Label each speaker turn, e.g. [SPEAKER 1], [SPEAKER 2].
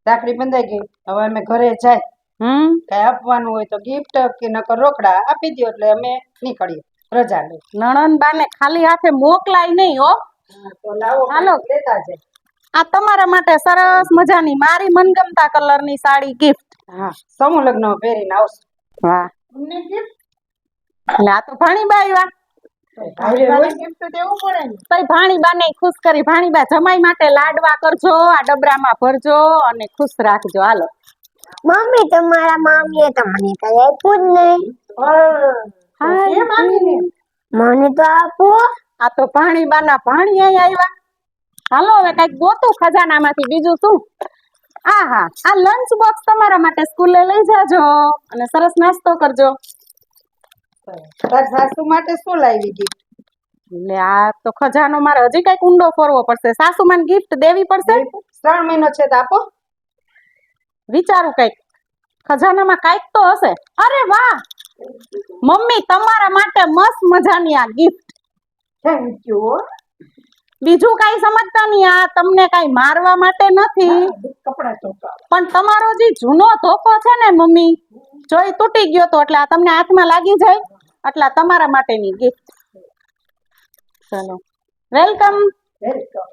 [SPEAKER 1] રાખડી બંધાઈ ગઈ, હવે અમે ઘરે જાય. કઈ આપવાનું હોય તો ગિફ્ટ કે નકર રોકડા આપી દો એટલે અમે નીકળીએ રજા લઈ.
[SPEAKER 2] નણંદ બાને ખાલી હાથે મોકલાય નહીં હો.
[SPEAKER 1] તો લાવો હાલો લેતા જાય.
[SPEAKER 2] આ તમારા માટે સરસ મજાની મારી મનગમતા કલરની સાડી ગિફ્ટ.
[SPEAKER 1] હા, સમૂહ લગ્ન પહેરીને આવશું.
[SPEAKER 2] વાહ,
[SPEAKER 1] તમને ગિફ્ટ
[SPEAKER 2] એટલે આ તો ભાણીબા આવ્યા.
[SPEAKER 1] ગિફ્ટ દેવું પડે ને.
[SPEAKER 2] તઈ ભાણીબા ને ખુશ કરી. ભાણીબા જમાઈ માટે લાડવા કરજો, આ ડબરામાં ભરજો અને ખુશ રાખજો. હાલો
[SPEAKER 3] મમ્મી, તમારા મામીએ તો મને કઈ આપ્યું જ નહીં. મને તો આપો.
[SPEAKER 2] આ તો ભાણીબાના ભાણી અહીંયા આવ્યા. હાલો હવે કઈક ગોતું ખજાનામાંથી, બીજું શું. આહા, આ લંચ બોક્સ તમારા માટે સ્કૂલે લઈ જાજો અને સરસ નાસ્તો કરજો.
[SPEAKER 1] તાર સાસુ માટે શું લાવી ગિફ્ટ?
[SPEAKER 2] એટલે આ તો ખજાનો મારે હજી કઈક ઊંડો ફરવો પડશે. સાસુમાને ગિફ્ટ દેવી પડશે.
[SPEAKER 1] 3 મહિનો છે તો આપો.
[SPEAKER 2] વિચારું કઈક ખજાનામાં કઈક તો હશે. અરે વાહ મમ્મી, તમારા માટે મસ્ત મજાની આ ગિફ્ટ.
[SPEAKER 1] Thank you.
[SPEAKER 2] બીજું કઈ સમજતા નહીં, આ તમને કઈ મારવા માટે નથી,
[SPEAKER 1] કપડા ધોકા.
[SPEAKER 2] પણ તમારો જે જૂનો ધોકો છે ને મમ્મી, જોઈ તૂટી ગયો તો એટલે આ તમને હાથમાં લાગી જાય એટલે તમારા માટેની ગિફ્ટ. ચલો, વેલકમ.
[SPEAKER 1] વેલકમ.